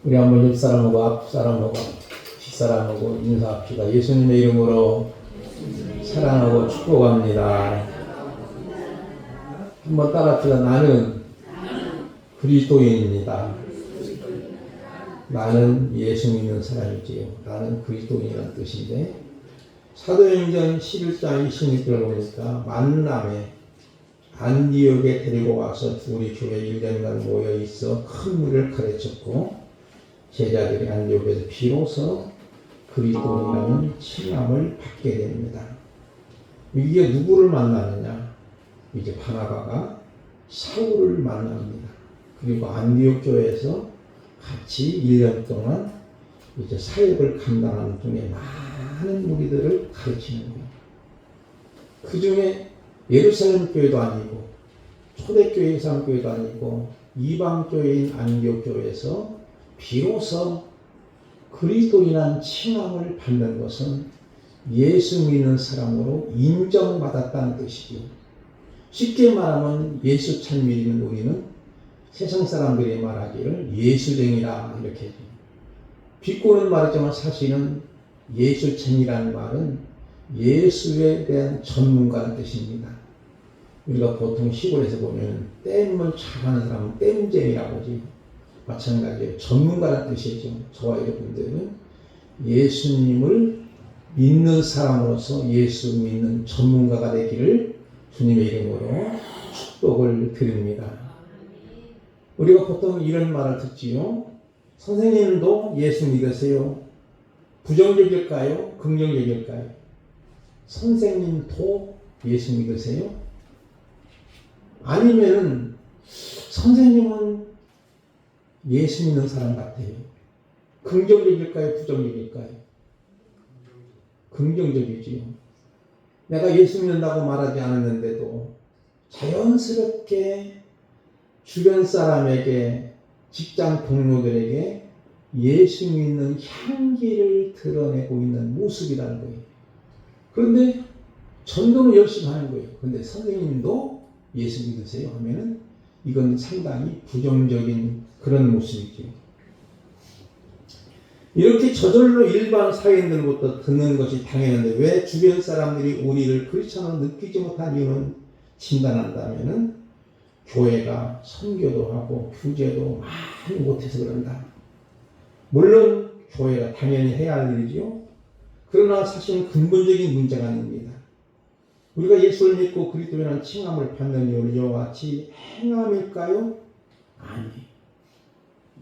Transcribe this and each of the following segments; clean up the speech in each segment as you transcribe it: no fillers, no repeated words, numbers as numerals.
우리 한번 옆사람하고 앞사람하고 뒷사람하고 인사합시다. 예수님의 이름으로 사랑하고 축복합니다. 한번 따라합시다. 나는 그리스도인입니다. 나는 예수 믿는 사람이지요. 나는 그리스도인이라는 뜻인데, 사도행전 11장 26절을 보니까 만남에 안디옥에 데리고 와서 우리 교회 1년간 모여 있어 큰 무리를 가르쳤고, 제자들이 안디옥에서 비로소 그리스도인이라는 칭함을 받게 됩니다. 이게 누구를 만나느냐? 이제 바나바가 사울을 만납니다. 그리고 안디옥 교회에서 같이 1년 동안 이제 사역을 감당하는 중에 많은 무리들을 가르치는 거예요. 그 중에 예루살렘 교회도 아니고 초대교회 이방교회도 아니고 이방교회인 안디옥 교회에서 비로소 그리스도인이라는 칭함을 받는 것은 예수 믿는 사람으로 인정받았다는 뜻이죠. 쉽게 말하면 예수 참 믿는 우리는 세상 사람들이 말하기를 예수쟁이라 이렇게 해요. 비꼬는 말이지만 사실은 예수쟁이라는 말은 예수에 대한 전문가라는 뜻입니다. 우리가 보통 시골에서 보면 댐을 잘하는 사람은 댐쟁이라고 하지. 마찬가지예요. 전문가라는 뜻이죠. 저와 여러분들은 예수님을 믿는 사람으로서 예수 믿는 전문가가 되기를 주님의 이름으로 축복을 드립니다. 우리가 보통 이런 말을 듣지요. 선생님도 예수 믿으세요. 부정적일까요? 긍정적일까요? 선생님도 예수 믿으세요? 아니면은 선생님은 예수 믿는 사람 같아요. 긍정적일까요? 부정적일까요? 긍정적이지요. 내가 예수 믿는다고 말하지 않았는데도 자연스럽게 주변 사람에게, 직장 동료들에게 예수 믿는 향기를 드러내고 있는 모습이라는 거예요. 그런데 전도는 열심히 하는 거예요. 그런데 선생님도 예수 믿으세요 하면은 이건 상당히 부정적인 그런 모습이죠. 이렇게 저절로 일반 사회인들부터 듣는 것이 당연한데 왜 주변 사람들이 우리를 크리스천으로 느끼지 못한 이유는 진단한다면은 교회가 선교도 하고 규제도 많이 못해서 그런다. 물론 교회가 당연히 해야 할 일이죠. 그러나 사실은 근본적인 문제가 아닙니다. 우리가 예수를 믿고 그리스도인이라는 칭함을 받는 이유는 이와 같이 행함일까요? 아니에요.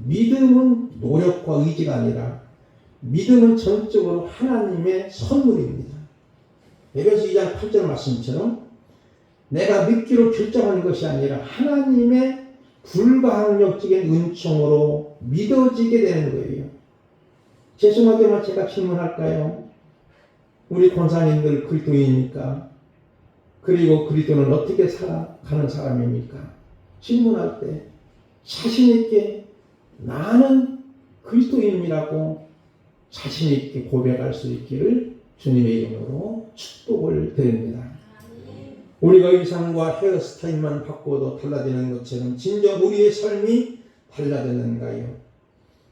믿음은 노력과 의지가 아니라 믿음은 전적으로 하나님의 선물입니다. 에베소 2장 8절 말씀처럼 내가 믿기로 결정하는 것이 아니라 하나님의 불가항력적인 은총으로 믿어지게 되는 거예요. 죄송하게만 제가 질문할까요? 우리 권사님들 그리스도인입니까? 그리고 그리스도는 어떻게 살아가는 사람입니까? 질문할 때 자신 있게 나는 그리스도인이라고 자신 있게 고백할 수 있기를 주님의 이름으로 축복을 드립니다. 우리가 의상과 헤어스타일만 바꿔도 달라지는 것처럼 진정 우리의 삶이 달라졌는가요?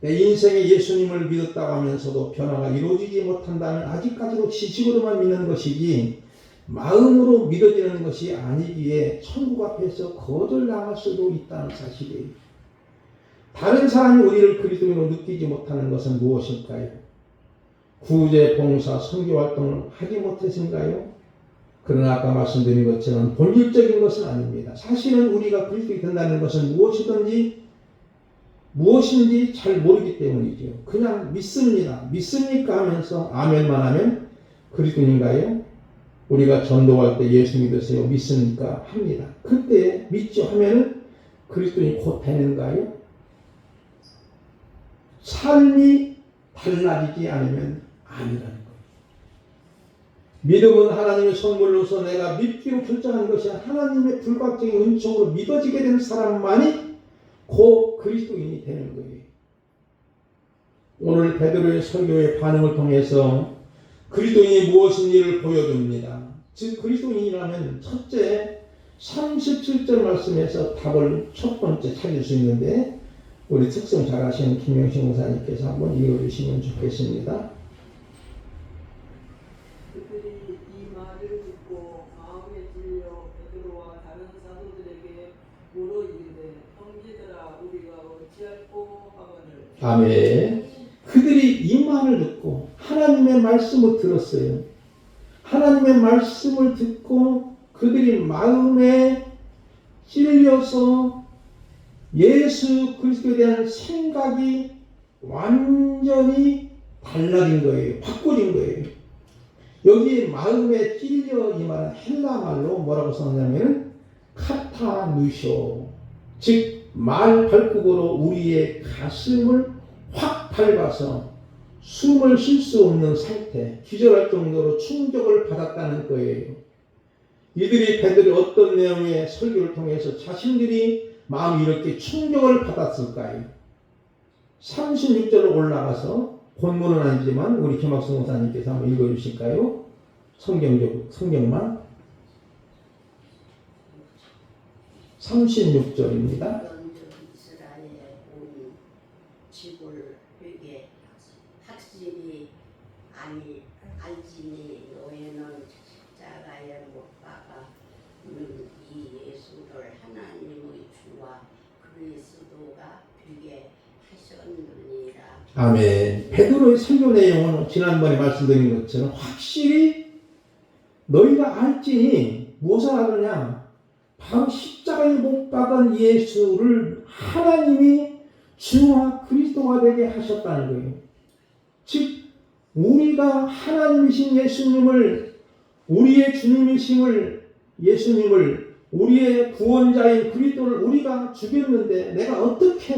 내 인생에 예수님을 믿었다고 하면서도 변화가 이루어지지 못한다면 아직까지도 지식으로만 믿는 것이지 마음으로 믿어지는 것이 아니기에 천국 앞에서 거절당할 수도 있다는 사실이에요. 다른 사람이 우리를 그리스도인으로 느끼지 못하는 것은 무엇일까요? 구제, 봉사, 선교 활동을 하지 못했은가요? 그러나 아까 말씀드린 것처럼 본질적인 것은 아닙니다. 사실은 우리가 그리스도인이 된다는 것은 무엇인지 잘 모르기 때문이죠. 그냥 믿습니다. 믿습니까 하면서 아멘만 하면 그리스도인인가요? 우리가 전도할 때 예수 믿으세요. 믿습니까? 합니다. 그때 믿죠 하면은 그리스도인이 곧 되는가요? 삶이 달라지지 않으면 아니라는 거예요. 믿음은 하나님의 선물로서 내가 믿기로 결정하는 것이 하나님의 불가적인 은총으로 믿어지게 되는 사람만이 곧 그리스도인이 되는 거예요. 오늘 베드로의 설교의 반응을 통해서 그리스도인이 무엇인지를 보여줍니다. 즉 그리스도인이라면 첫째 37절 말씀에서 답을 첫 번째 찾을 수 있는데 우리 특성 잘 아시는 김영식 목사님께서 한번 읽어주시면 좋겠습니다. 그들이 이 말을 듣고 마음에 찔려 베드로와 다른 사도들에게 물어 이르되 형제들아 우리가 어찌할꼬 하거늘. 아멘. 그들이 이 말을 듣고 하나님의 말씀을 들었어요. 하나님의 말씀을 듣고 그들이 마음에 찔려서 예수 그리스도에 대한 생각이 완전히 달라진 거예요. 바꿔진 거예요. 여기 마음에 찔려 이 말은 헬라 말로 뭐라고 썼냐면 카타누쇼, 즉 말 발국어로 우리의 가슴을 확 밟아서 숨을 쉴 수 없는 상태, 기절할 정도로 충격을 받았다는 거예요. 이들이 베드로의 어떤 내용의 설교를 통해서 자신들이 마음이 이렇게 충격을 받았을까요? 36절로 올라가서 본문은 아니지만 우리 김학성 목사님께서 한번 읽어주실까요? 성경만 36절입니다. 이스라엘 온 지골 회개 확실히 알지니 너희는 십자가에 못 박아 이 예수를 하나님의 주와 그리스도가 되게 하셨느니라. 아멘. 베드로의 설교 내용은 지난번에 말씀드린 것처럼 확실히 너희가 알지니 무엇을 알느냐? 바로 십자가에 못 박은 예수를 하나님이 주와 그리스도가 되게 하셨다는 거예요. 즉 우리가 하나님이신 예수님을, 우리의 주님이심을, 예수님을, 우리의 구원자인 그리스도를 우리가 죽였는데 내가 어떻게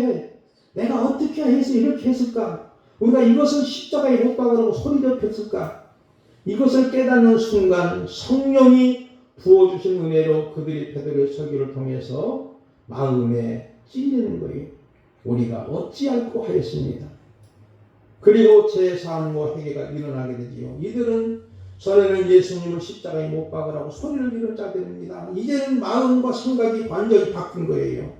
해서 이렇게 했을까? 우리가 이것을 십자가에 못 박으라고 소리 덮였을까? 이것을 깨닫는 순간 성령이 부어주신 은혜로 그들이 베드로의 설교를 통해서 마음에 찔리는 거예요. 우리가 어찌할꼬 하였습니다. 그리고 제사함과 회개가 일어나게 되지요. 이들은 전에는 예수님을 십자가에 못 박으라고 소리를 지른 자들입니다. 이제는 마음과 생각이 완전히 바뀐 거예요.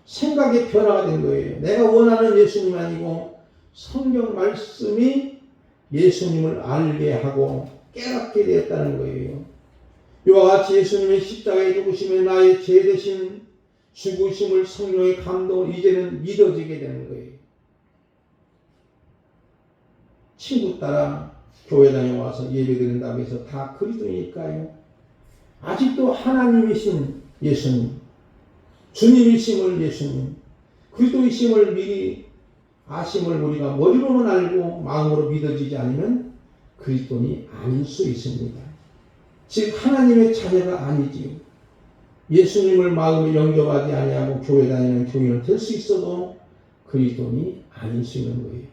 생각의 변화가 된 거예요. 내가 원하는 예수님이 아니고 성경 말씀이 예수님을 알게 하고 깨닫게 되었다는 거예요. 이와 같이 예수님의 십자가에 죽으심에 나의 죄 대신 죽으심을 성령의 감동을 이제는 믿어지게 되는 거예요. 친구 따라 교회 다녀와서 예배드린다고 해서 다 그리스도니까요. 아직도 하나님이신 예수님, 주님이심을 예수님, 그리스도이심을 미리 아심을 우리가 머리로만 알고 마음으로 믿어지지 않으면 그리스도인이 아닐 수 있습니다. 즉 하나님의 자녀가 아니지요. 예수님을 마음에 영접하지 아니하고 교회 다니는 교인은 될 수 있어도 그리스도인이 아닐 수 있는 거예요.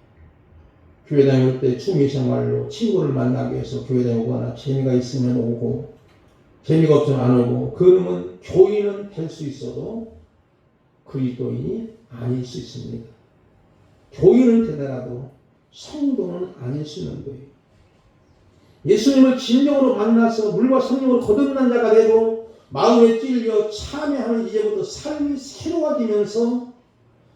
교회 다닐 때 취미생활로 친구를 만나기 위해서 교회 다니거나 재미가 있으면 오고 재미가 없으면 안 오고 그러면 교인은 될 수 있어도 그리스도인이 아닐 수 있습니다. 교인은 되더라도 성도는 아닐 수 있는 거예요. 예수님을 진정으로 만나서 물과 성령으로 거듭난 자가 되고 마음에 찔려 참여하는 이제부터 삶이 새로워지면서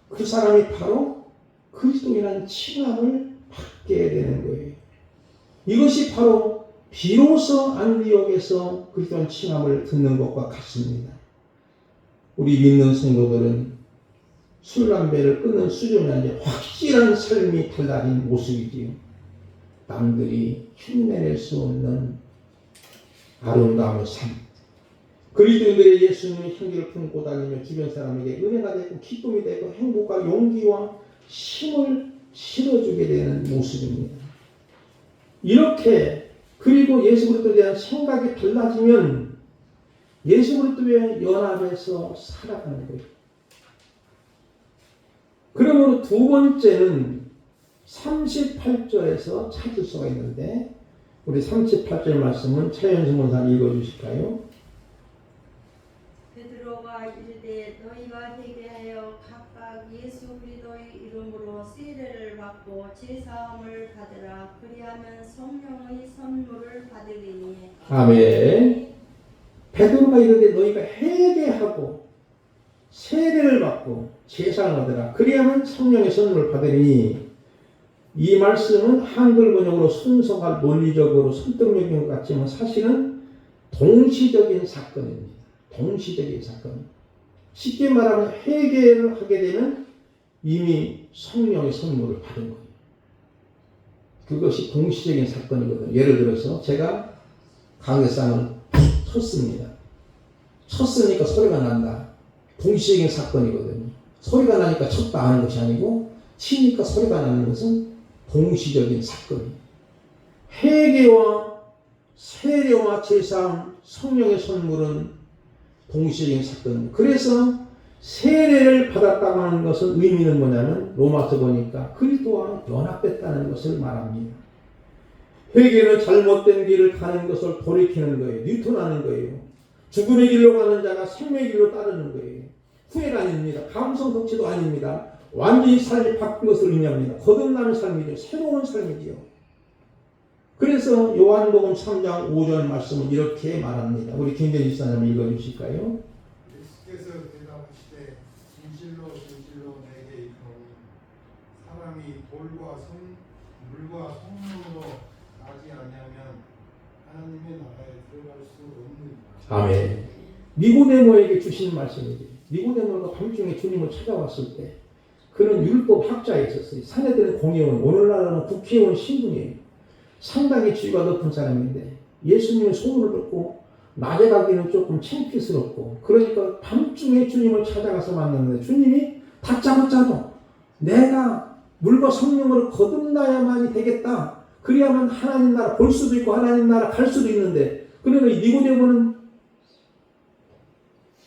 그 사람이 바로 그리스도인이라는 칭함을 받게 되는 거예요. 이것이 바로 비로소 안디옥에서 그리스도인 칭함을 듣는 것과 같습니다. 우리 믿는 성도들은 술, 담배를 끊는 수준이 아니라 확실한 삶이 달라진 모습이지요. 남들이 흉내낼 수 없는 아름다운 삶. 그리스도인들의 예수님의 향기를 품고 다니며 주변 사람에게 은혜가 되고 기쁨이 되고 행복과 용기와 힘을 실어주게 되는 모습입니다. 이렇게 그리고 예수 그리스도에 대한 생각이 달라지면 예수 그리스도의 연합에서 살아가는 거예요. 그러므로 두 번째는 38절에서 찾을 수가 있는데 우리 38절 말씀은 차현승 원사님 읽어주실까요? 베드로가 이르되 너희가 회개하여 각각 예수 그리스도의 이름으로 세례를 받고 제사함을 받으라. 그리하면 성령의 선물을 받으리니. 아멘. 베드로가 이르되 너희가 회개하고 세례를 받고 제사를 얻으라. 그리하면 성령의 선물을 받으니 이 말씀은 한글 번역으로 순서가 논리적으로 설득력인 것 같지만 사실은 동시적인 사건입니다. 동시적인 사건. 쉽게 말하면 회개를 하게 되면 이미 성령의 선물을 받은 거예요. 그것이 동시적인 사건이거든요. 예를 들어서 제가 강대상을 쳤습니다. 쳤으니까 소리가 난다. 동시적인 사건이거든요. 소리가 나니까 쳤다 하는 것이 아니고 치니까 소리가 나는 것은 동시적인 사건이에요. 회개와 세례와 제사함, 성령의 선물은 동시적인 사건입니다. 그래서 세례를 받았다고 하는 것은 의미는 뭐냐면 로마서 보니까 그리스도와 연합됐다는 것을 말합니다. 회개는 잘못된 길을 가는 것을 돌이키는 거예요. 뉴턴하는 거예요. 죽음의 길로 가는 자가 생명의 길로 따르는 거예요. 후회가 아닙니다. 감성 덕치도 아닙니다. 완전히 삶이 바뀐 것을 의미합니다. 거듭나는 삶이죠. 새로운 삶이지요. 그래서 요한복음 3장 5절 말씀은 이렇게 말합니다. 우리 김대리 집사님 읽어주실까요? 예수께서 대답하시되 진실로 진실로 내게 이르노니 사람이 물과 성령으로 나지 아니하면 하나님의 나라에 들어갈 수 없느니라. 아멘. 니고데모에게 주신 말씀이죠. 니고데모가 밤중에 주님을 찾아왔을 때 그는 율법 학자에 있었어요. 사내들은 공의원, 오늘날은 국회의원 신분이에요. 상당히 지위가 높은 사람인데 예수님의 소문을 듣고 낮에 가기는 조금 창피스럽고 그러니까 밤중에 주님을 찾아가서 만났는데 주님이 다짜고짜도 내가 물과 성령으로 거듭나야만이 되겠다. 그래야만 하나님 나라 볼 수도 있고 하나님 나라 갈 수도 있는데 그러니까 니고데모는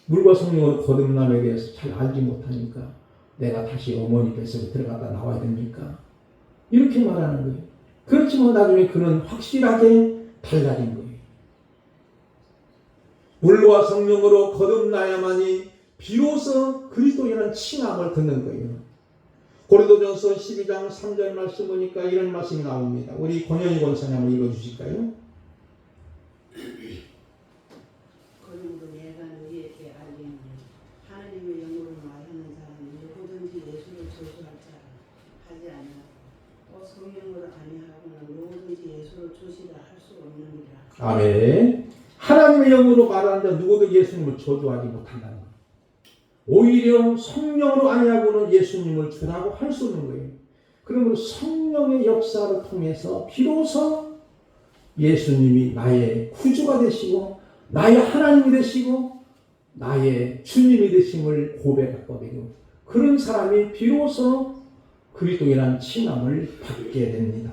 물과 성령으로 거듭남에 대해서 잘 알지 못하니까 내가 다시 어머니 뱃속에 들어갔다 나와야 됩니까? 이렇게 말하는 거예요. 그렇지만 나중에 그는 확실하게 달라진 거예요. 물과 성령으로 거듭나야만이 비로소 그리스도인은 칭함을 듣는 거예요. 고린도전서 12장 3절 말씀 보니까 이런 말씀이 나옵니다. 우리 권현희 권사님 한번 읽어주실까요? 그러므로 내가 너희에게 알리니 하나님의 영으로 말하는 자는 누구든지 예수를 저주할 자라 하지 아니하고 또 성령으로 아니하고는 누구든지 예수를 주시라 할 수 없느니라. 아멘. 하나님의 영으로 말하는 자 누구도 예수님을 저주하지 못한다는 거예요. 오히려 성령으로 아니하고는 예수님을 주라고 할 수 없는 거예요. 그러므로 성령의 역사를 통해서 비로소 예수님이 나의 구주가 되시고 나의 하나님이 되시고 나의 주님이 되심을 고백하거든요. 그런 사람이 비로소 그리스도인이라는 칭함을 받게 됩니다.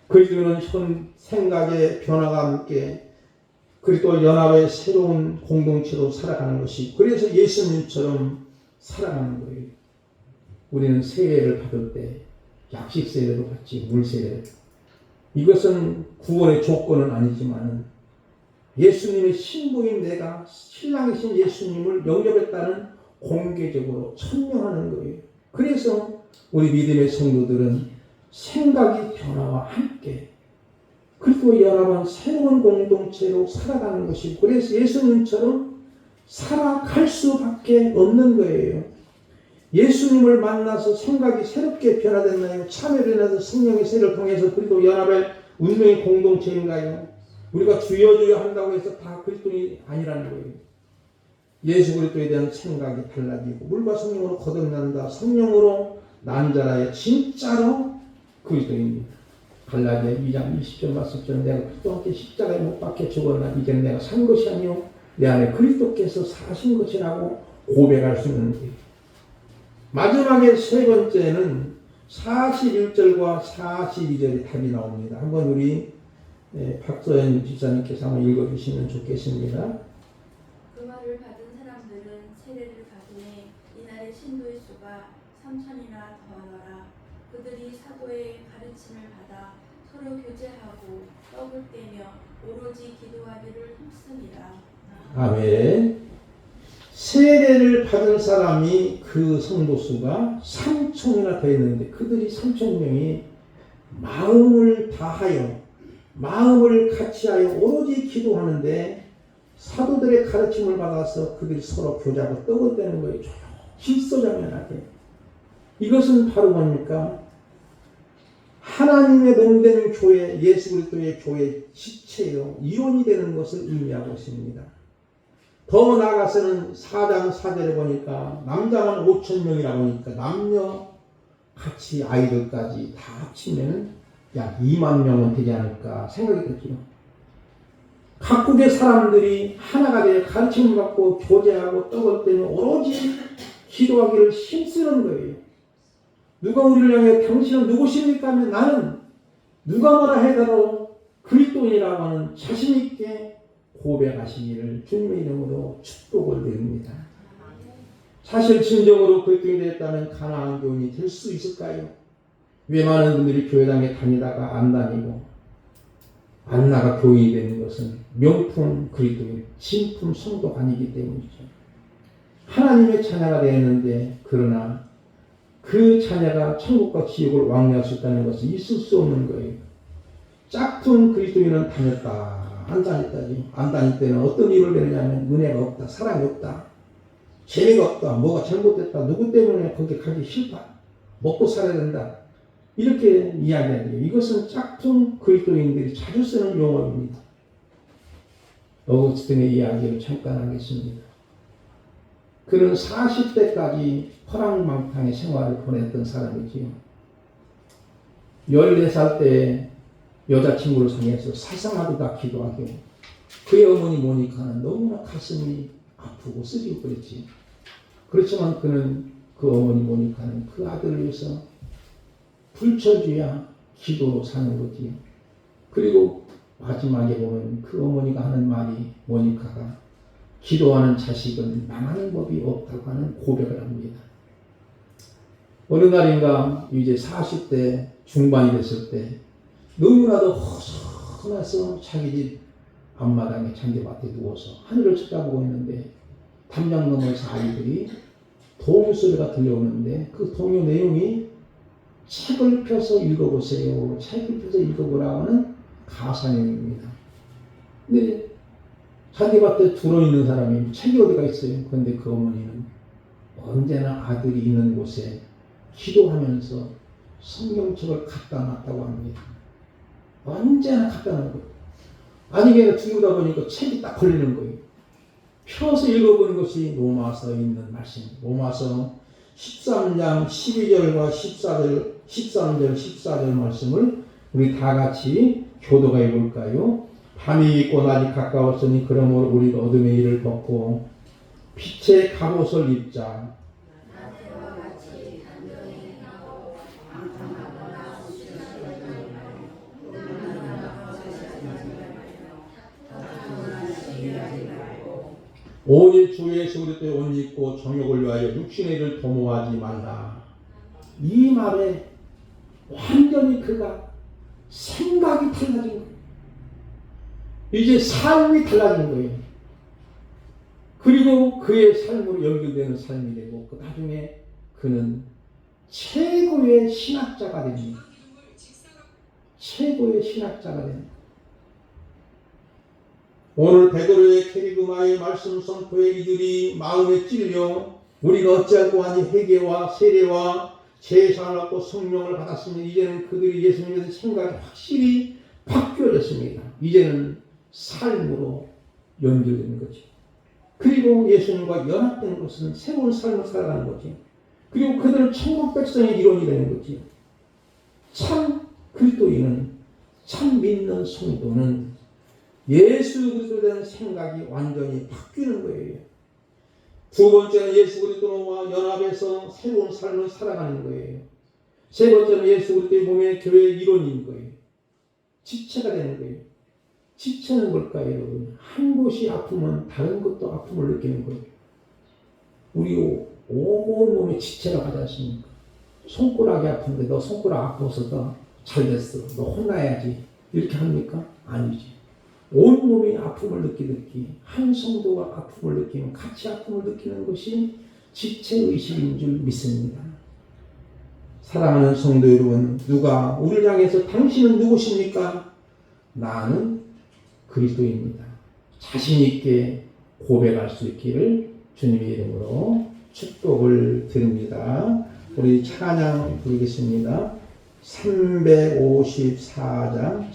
그리스도는 현 생각의 변화가 함께 그리스도 연합의 새로운 공동체로 살아가는 것이 그래서 예수님처럼 살아가는 거예요. 우리는 세례를 받을 때 약식 세례로 받지 물 세례. 이것은 구원의 조건은 아니지만 예수님의 신부인 내가 신랑이신 예수님을 영접했다는 공개적으로 천명하는 거예요. 그래서 우리 믿음의 성도들은 생각의 변화와 함께 그리스도 연합한 새로운 공동체로 살아가는 것이고 그래서 예수님처럼 살아갈 수밖에 없는 거예요. 예수님을 만나서 생각이 새롭게 변화됐나요? 참여를 인해서 성령의 세를 통해서 그리스도 연합의 운명의 공동체인가요? 우리가 주여 주여 한다고 해서 다 그리스도인이 아니라는 거예요. 예수 그리스도에 대한 생각이 달라지고 물과 성령으로 거듭난다. 성령으로 난 자라야 진짜로 그리스도입니다. 갈라디아 2장 20절 말씀처럼 내가 그리스도와 함께 십자가에 못 박혀 죽었나 이제는 내가 산 것이 아니요 내 안에 그리스도께서 사신 것이라고 고백할 수 있는 거예요. 마지막에 세 번째는 41절과 42절의 답이 나옵니다. 한번 우리 박서연 집사님께서 한번 읽어주시면 좋겠습니다. 그 말을 받은 사람들은 세례를 받으니 이날의 신도의 수가 3,000이나 더하더라. 그들이 사도의 가르침을 받아 서로 교제하고 떡을 떼며 오로지 기도하기를 힘쓰니라. 아멘. 세례를 받은 사람이 그 성도 수가 3,000이나 되었는데 그들이 3,000명이 마음을 다하여 마음을 같이하여 오로지 기도하는데 사도들의 가르침을 받아서 그들이 서로 교제하고 떡을 떼는 거예요. 질서정연하게. 이것은 바로 뭡니까? 하나님의 몸된 교회, 예수 그리스도의 교회 지체요, 이론이 되는 것을 의미하고 있습니다. 더 나아가서는 4장 4절에 보니까 남자만 5,000명이라고 하니까 남녀 같이 아이들까지 다 합치면 약 2만 명은 되지 않을까 생각이 들죠. 각국의 사람들이 하나가 되어 가르침을 받고 교제하고 떡을 떼며 오로지 기도하기를 힘쓰는 거예요. 누가 우리를 향해 당신은 누구십니까 하면 나는 누가 뭐라 해도 그리스도인이라고 하는 자신 있게 고백하시기를 주님의 이름으로 축복을 드립니다. 사실 진정으로 그리스도인이 되었다면 가나안 교인이 될 수 있을까요? 왜 많은 분들이 교회당에 다니다가 안 다니고 안 나가 교인이 되는 것은 명품 그리스도인, 진품 성도가 아니기 때문이죠. 하나님의 자녀가 되었는데 그러나 그 자녀가 천국과 지옥을 왕래할 수 있다는 것은 있을 수 없는 거예요. 짝퉁 그리스도인은 다녔다. 안 다녔다지. 안 다닐 때는 어떤 일을 내느냐면 은혜가 없다. 사랑이 없다. 재미가 없다. 뭐가 잘못됐다. 누구 때문에 거기 가기 싫다. 먹고 살아야 된다. 이렇게 이야기하는 이것은 짝퉁 그리스도인들이 자주 쓰는 용어입니다. 어거스틴의 이야기를 잠깐 하겠습니다. 그는 40대까지 허랑방탕의 생활을 보냈던 사람이지요. 14살 때 여자친구를 상해서 사상하다 기도하고 그의 어머니 모니카는 너무나 가슴이 아프고 쓰리고 그랬지. 그렇지만 그는 그 어머니 모니카는 그 아들을 위해서 불철주야 기도로 사는 거지요. 그리고 마지막에 보면 그 어머니가 하는 말이 모니카가 기도하는 자식은 망하는 법이 없다고 하는 고백을 합니다. 어느 날인가 이제 40대 중반이 됐을 때 너무나도 허전해서 자기 집 앞마당에 잔디밭에 누워서 하늘을 쳐다보고 있는데 담장 너머에서 아이들이 동요 소리가 들려오는데 그 동요 내용이 책을 펴서 읽어보세요. 책을 펴서 읽어보라고 하는 가사내용입니다. 근데 잔디밭에 들어있는 사람이 책이 어디가 있어요? 그런데 그 어머니는 언제나 아들이 있는 곳에 기도하면서 성경책을 갖다 놨다고 합니다. 언제나 갖다 놓은 거예요. 아니게 두고다 보니까 책이 딱 걸리는 거예요. 펴서 읽어보는 것이 로마서에 있는 말씀. 로마서 13장 12절과 13절 14절 말씀을 우리 다 같이 교도가 해볼까요? 밤이 있고 낮이 가까웠으니 그러므로 우리가 어둠의 일을 벗고 빛의 갑옷을 입자. 오직 주 예수 그리스도의 옷 입고 정욕을 위하여 육신의 일을 도모하지 말라. 이 말에 완전히 그가 생각이 달라진 거예요. 이제 삶이 달라진 거예요. 그리고 그의 삶으로 연결되는 삶이 되고 그 나중에 그는 최고의 신학자가 됩니다. 최고의 신학자가 됩니다. 오늘 베드로의 캐리그마의 말씀 선포에 이들이 마음에 찔려 우리가 어찌할꼬 하니 회개와 세례와 제사를 받고 성령을 받았으니 이제는 그들이 예수님에 대한 생각이 확실히 바뀌어졌습니다. 이제는 삶으로 연결되는 거죠. 그리고 예수님과 연합되는 것은 새로운 삶을 살아가는 거죠. 그리고 그들은 천국 백성의 이론이 되는 거죠. 참 그리스도인은, 참 믿는 성도는 예수 그리스도에 대한 생각이 완전히 바뀌는 거예요. 두 번째는 예수 그리스도와 연합해서 새로운 삶을 살아가는 거예요. 세 번째는 예수 그리스도의 몸의 교회의 이론인 거예요. 지체가 되는 거예요. 지체는 뭘까요, 여러분? 한 곳이 아프면 다른 것도 아픔을 느끼는 거예요. 우리 온몸에 지체가 가지 않습니까? 손가락이 아픈데 너 손가락 아파서 너 잘됐어. 너 혼나야지. 이렇게 합니까? 아니지. 온몸이 아픔을 느끼듯이 한 성도가 아픔을 느끼면 같이 아픔을 느끼는 것이 지체의식인 줄 믿습니다. 사랑하는 성도 여러분, 누가 우리를 향해서 당신은 누구십니까? 나는 그리스도입니다. 자신 있게 고백할 수 있기를 주님의 이름으로 축복을 드립니다. 우리 찬양 부르겠습니다. 354장